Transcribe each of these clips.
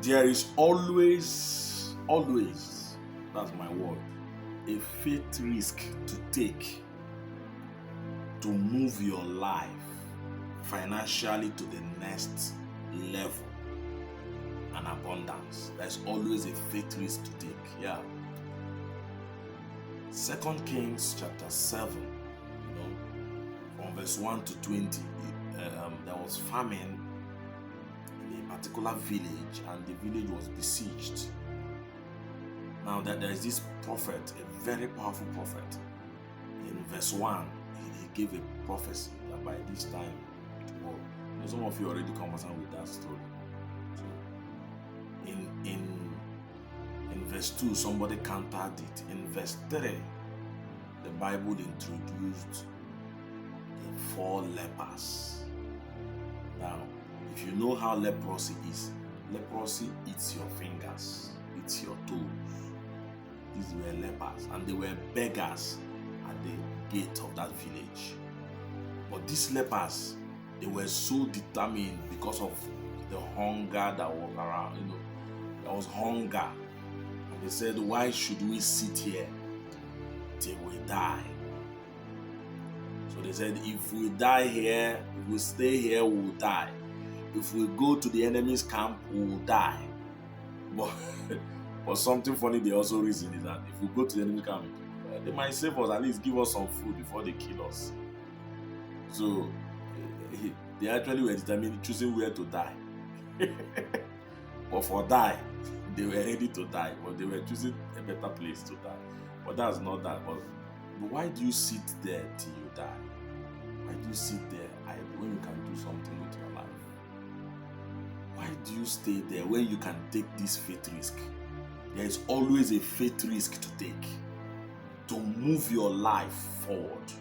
There is always, that's my word, a faith risk to take to move your life financially to the next level and abundance. There's always a faith risk to take. Yeah. 2 Kings chapter 7, from verse 1 to 20, there was famine in a particular village, and the village was besieged. Now that there is this prophet, a very powerful prophet. In verse 1, he gave a prophecy that by this time, well, some of you already conversant with that story. So in verse 2, somebody countered it. In verse 3, the Bible introduced the 4 lepers. Now, if you know how leprosy is, leprosy eats your fingers, eats your toes. These were lepers, and they were beggars at the gate of that village. But these lepers, they were so determined because of the hunger that was around. There was hunger. And they said, why should we sit here till we die? So they said, if we die here, if we stay here, we will die. If we go to the enemy's camp, we will die. But something funny they also reason is that if we go to the enemy's camp, they might save us, at least give us some food before they kill us. So they actually were determined, choosing where to die. But for die, they were ready to die, but they were choosing a better place to die. But that's not that. But why do you sit there till you die? Why do you sit there when you can do something with your life? Why do you stay there when you can take this faith risk? There is always a faith risk to take to move your life forward,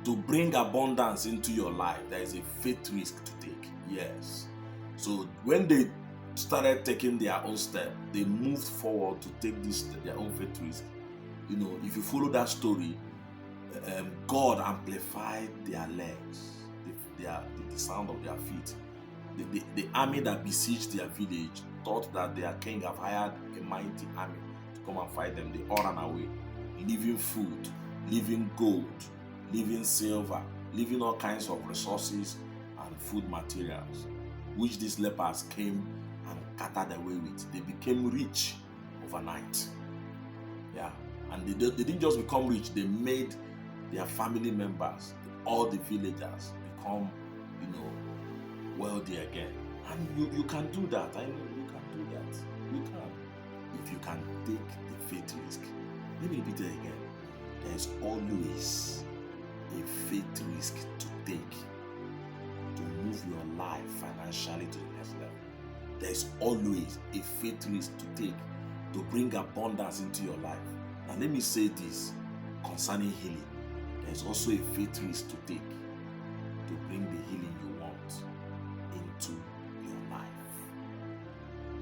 to bring abundance into your life. There is a faith risk to take. Yes. So when they started taking their own step, they moved forward to take their own faith risk. If you follow that story, God amplified their legs, the sound of their feet. The army that besieged their village thought that their king have hired a mighty army to come and fight them. They all ran away, leaving food, leaving gold, leaving silver, leaving all kinds of resources and food materials, which these lepers came and carted away with. They became rich overnight. Yeah. And they didn't just become rich, they made their family members, all the villagers, become, wealthy again. And you can do that. I know you can do that. You can. If you can take the faith risk. Let me repeat it again. There's always a faith risk to take to move your life financially to the next level. There's always a faith risk to take to bring abundance into your life. Now let me say this concerning healing. There's also a faith risk to take to bring the healing you want into your life.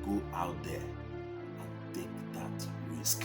Go out there and take that risk.